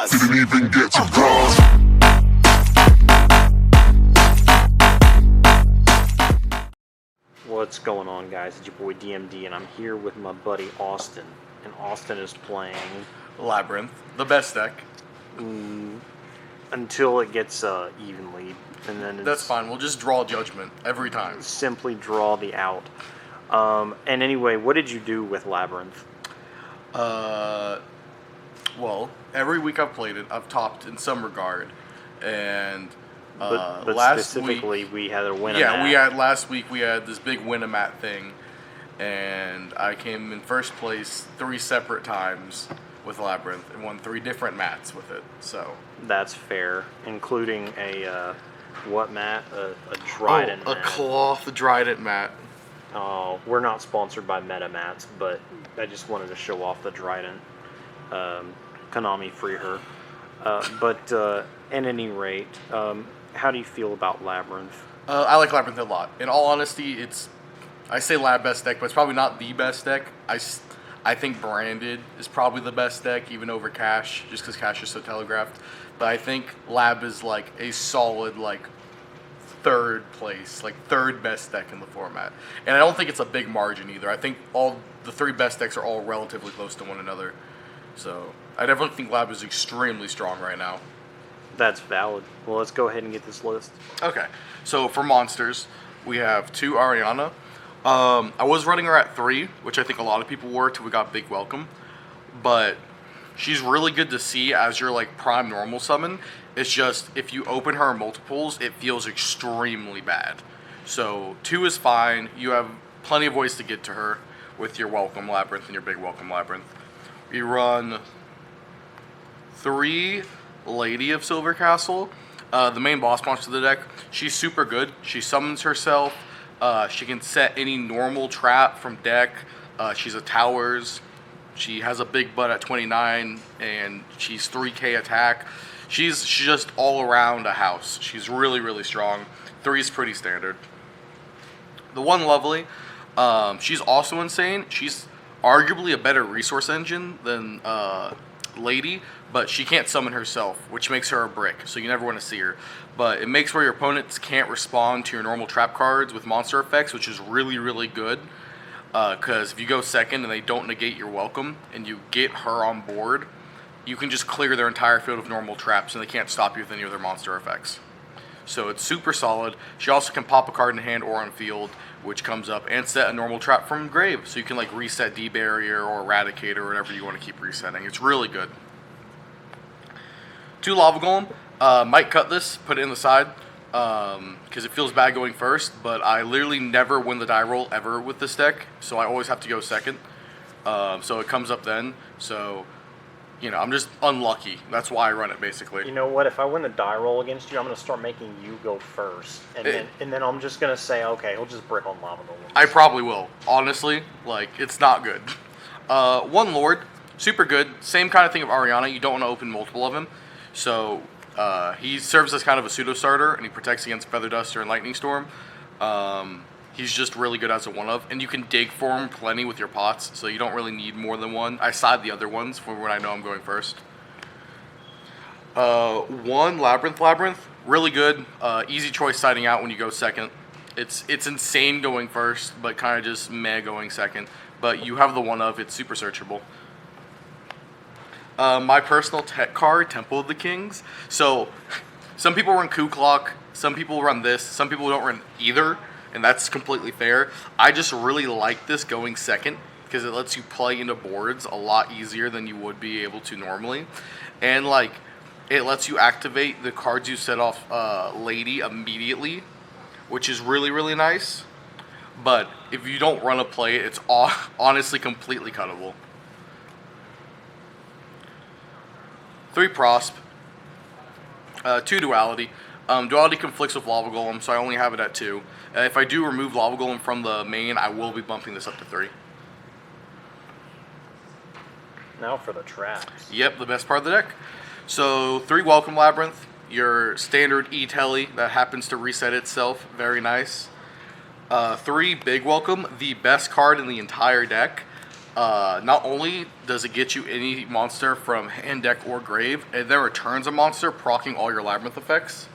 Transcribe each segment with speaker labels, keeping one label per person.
Speaker 1: pause. Didn't even get to pause.
Speaker 2: What's going on, guys? It's your boy DMD, and I'm here with my buddy Austin. And Austin is playing
Speaker 3: Labyrinth, the best deck.
Speaker 2: until it gets evenly, and then
Speaker 3: That's fine. We'll just draw judgment every time.
Speaker 2: simply draw the out. And anyway, what did you do with Labyrinth?
Speaker 3: Well, every week I've played it, I've topped in some regard, and
Speaker 2: But
Speaker 3: last
Speaker 2: specifically,
Speaker 3: week,
Speaker 2: we had a win.
Speaker 3: last week we had this big win-a-mat thing, and I came in first place 3 separate times with Labyrinth and won 3 different mats with it. So
Speaker 2: That's fair, including a what mat? A Trident
Speaker 3: a
Speaker 2: mat.
Speaker 3: cloth Trident mat.
Speaker 2: Oh, we're not sponsored by MetaMats, but I just wanted to show off the Trident. Konami free her. But at any rate, how do you feel about Labyrinth?
Speaker 3: I like Labyrinth a lot. In all honesty, I say Lab best deck, but it's probably not the best deck. I think Branded is probably the best deck, even over Cash, just because Cash is so telegraphed. But I think Lab is like a solid third place, third best deck in the format. And I don't think it's a big margin either. I think all the 3 best decks are all relatively close to one another. So I definitely think Lab is extremely strong right now.
Speaker 2: That's valid. Well, let's go ahead and get this list.
Speaker 3: Okay, so for monsters, we have 2 Ariana. I was running her at 3, which I think a lot of people were till we got Big Welcome. But she's really good to see as your prime normal summon. It's just if you open her in multiples, it feels extremely bad. So 2 is fine. You have plenty of ways to get to her with your Welcome Labyrinth and your Big Welcome Labyrinth. We run 3 Lady of Silver Castle, the main boss monster of the deck. She's super good. She summons herself. She can set any normal trap from deck. She's a towers. She has a big butt at 29, and she's 3k attack. She's just all around a house. She's really, really strong. 3 is pretty standard. The one Lovely, she's also insane. She's arguably a better resource engine than Lady, but she can't summon herself, which makes her a brick, so you never want to see her. But it makes where your opponents can't respond to your normal trap cards with monster effects, which is really, really good. Because if you go second and they don't negate your Welcome, and you get her on board, you can just clear their entire field of normal traps, and they can't stop you with any of their monster effects. So it's super solid. She also can pop a card in hand or on field, which comes up, and set a normal trap from grave. So you can reset D-Barrier or Eradicator or whatever you want to keep resetting. It's really good. 2 Lava Golem. Might cut this, put it in the side, because it feels bad going first, but I literally never win the die roll ever with this deck, so I always have to go second. So it comes up then. So I'm just unlucky. That's why I run it, basically.
Speaker 2: You know what? If I win the die roll against you, I'm going to start making you go first. And then I'm just going to say, okay, he'll just brick on Lava Golems.
Speaker 3: I probably will. Honestly, it's not good. 1 Lord, super good. Same kind of thing of Ariana. You don't want to open multiple of him. So he serves as kind of a pseudo starter, and he protects against Feather Duster and Lightning Storm. He's just really good as a one-of, and you can dig for him plenty with your pots, so you don't really need more than 1. I side the other ones for when I know I'm going first. 1 Labyrinth, really good. Easy choice siding out when you go second. It's insane going first, but kind of just meh going second. But you have the one-of, it's super searchable. My personal tech card, Temple of the Kings. So some people run Coup Clock, some people run this, some people don't run either. And that's completely fair. I just really like this going second because it lets you play into boards a lot easier than you would be able to normally. And it lets you activate the cards you set off Lady immediately, which is really, really nice. But if you don't run a play, it's honestly completely cuttable. 3 Prosp, 2 Duality. Duality conflicts with Lava Golem, so I only have it at 2. If I do remove Lava Golem from the main, I will be bumping this up to 3.
Speaker 2: Now for the traps.
Speaker 3: Yep, the best part of the deck. So 3 Welcome Labyrinth, your standard E-Telly that happens to reset itself, very nice. 3 Big Welcome, the best card in the entire deck. Not only does it get you any monster from hand, deck, or grave, it then returns a monster, proccing all your Labyrinth effects.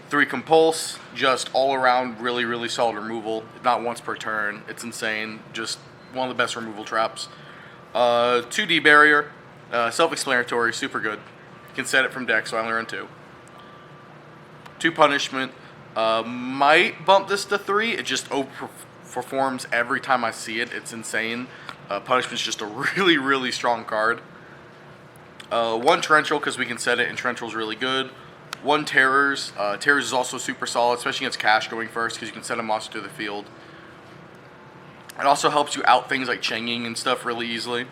Speaker 3: 3 Compulse, just all around really, really solid removal. Not once per turn. It's insane. Just one of the best removal traps. 2D Barrier, self-explanatory, super good. You can set it from deck, so I only run 2. 2 Punishment, might bump this to 3. It just overperforms every time I see it. It's insane. Punishment's just a really, really strong card. 1 Torrential, because we can set it, and Torrential's really good. 1 Terrors. Terrors is also super solid, especially against Cash going first, because you can send a monster to the field. It also helps you out things like Changing and stuff really easily.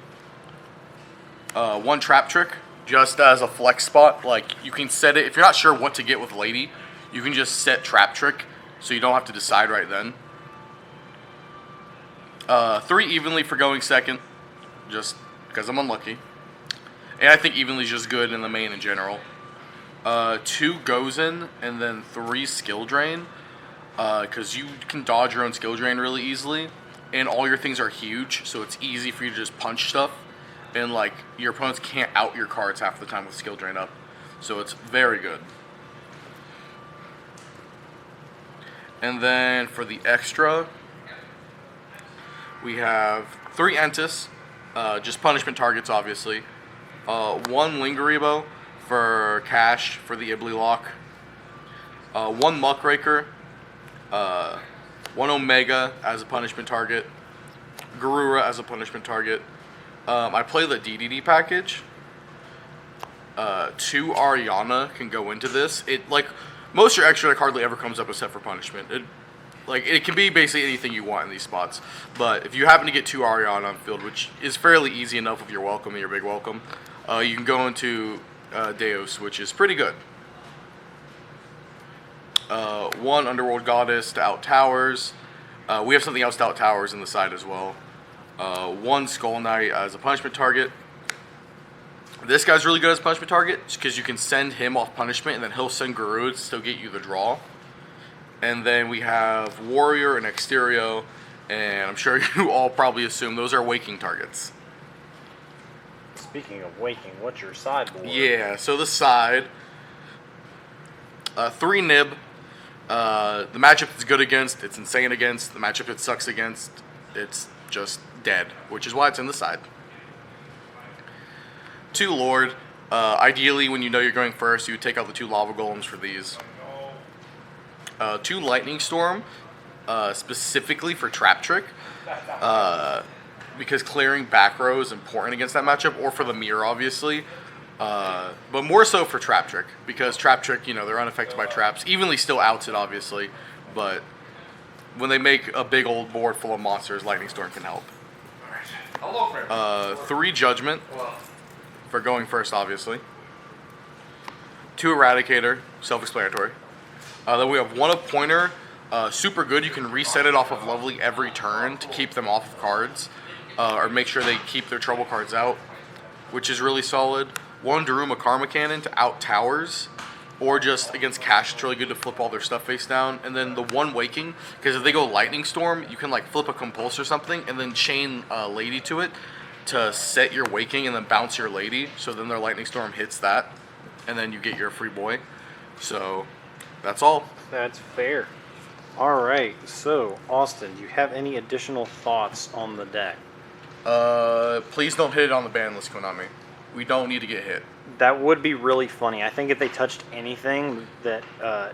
Speaker 3: 1 Trap Trick, just as a flex spot. Like, you can set it, if you're not sure what to get with Lady, you can just set Trap Trick, so you don't have to decide right then. 3 Evenly for going second, just because I'm unlucky. And I think Evenly's just good in the main in general. 2 Goes In, and then 3 Skill Drain, because you can dodge your own Skill Drain really easily, and all your things are huge, so it's easy for you to just punch stuff, and like your opponents can't out your cards half the time with Skill Drain up, so it's very good. And then for the extra, we have 3 Entis, just punishment targets obviously, 1 Lingeribo for Cash for the Ibly lock, 1 Muckraker, 1 Omega as a punishment target, Garura as a punishment target. I play the DDD package. 2 Ariana can go into this. It like most of your extra deck hardly ever comes up except for punishment. It can be basically anything you want in these spots. But if you happen to get 2 Ariana on field, which is fairly easy enough with your welcome and your big welcome, you can go into Deus, which is pretty good. 1 Underworld Goddess to out towers. We have something else to out towers in the side as well. 1 Skull Knight as a punishment target. This guy's really good as a punishment target because you can send him off punishment and then he'll send Guru to still get you the draw. And then we have Warrior and Exterio, and I'm sure you all probably assume those are waking targets.
Speaker 2: Speaking of waking, what's your sideboard?
Speaker 3: Yeah, so the side, 3 Nib. The matchup it's good against, it's insane against. The matchup it sucks against, it's just dead, which is why it's in the side. 2 Lord. Ideally, when you know you're going first, you would take out the 2 Lava Golems for these. 2 Lightning Storm, specifically for Trap Trick. Because clearing back row is important against that matchup, or for the mirror, obviously. But more so for Trap Trick, because Trap Trick, you know, they're unaffected by traps. Evenly still outs it, obviously, but when they make a big old board full of monsters, Lightning Storm can help. 3 Judgment for going first, obviously. 2 Eradicator, self-explanatory. Then we have 1 of Pointer, super good. You can reset it off of Lovely every turn to keep them off of cards. Or make sure they keep their trouble cards out, which is really solid. 1 Daruma Karma Cannon to out towers, or just against Cash, it's really good to flip all their stuff face down. And then the 1 Waking, because if they go Lightning Storm, you can like flip a Compulse or something, and then chain Lady to it to set your Waking and then bounce your Lady, so then their Lightning Storm hits that, and then you get your free boy. So, that's all.
Speaker 2: That's fair. Alright, so, Austin, do you have any additional thoughts on the deck?
Speaker 3: Please don't hit it on the ban list, Konami. We don't need to get hit.
Speaker 2: That would be really funny. I think if they touched anything that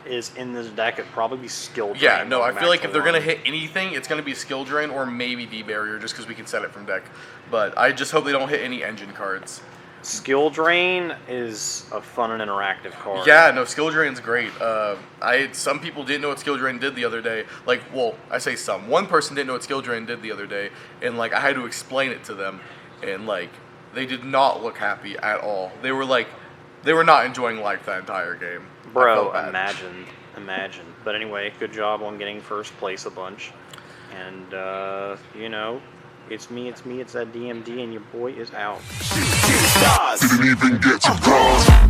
Speaker 2: is in this deck, it'd probably be Skill Drain.
Speaker 3: Yeah, no, I feel like if they're going to hit anything, it's going to be Skill Drain or maybe D-Barrier, just because we can set it from deck. But I just hope they don't hit any engine cards.
Speaker 2: Skill Drain is a fun and interactive card.
Speaker 3: Yeah, no, Skill Drain's great. Some people didn't know what Skill Drain did the other day. Like, well, I say some. One person didn't know what Skill Drain did the other day, and like I had to explain it to them, and like they did not look happy at all. They were not enjoying life that entire game.
Speaker 2: Bro, imagine. But anyway, good job on getting first place a bunch, and you know. It's me, it's that DMD, and your boy is out.
Speaker 1: Didn't even get to bronze.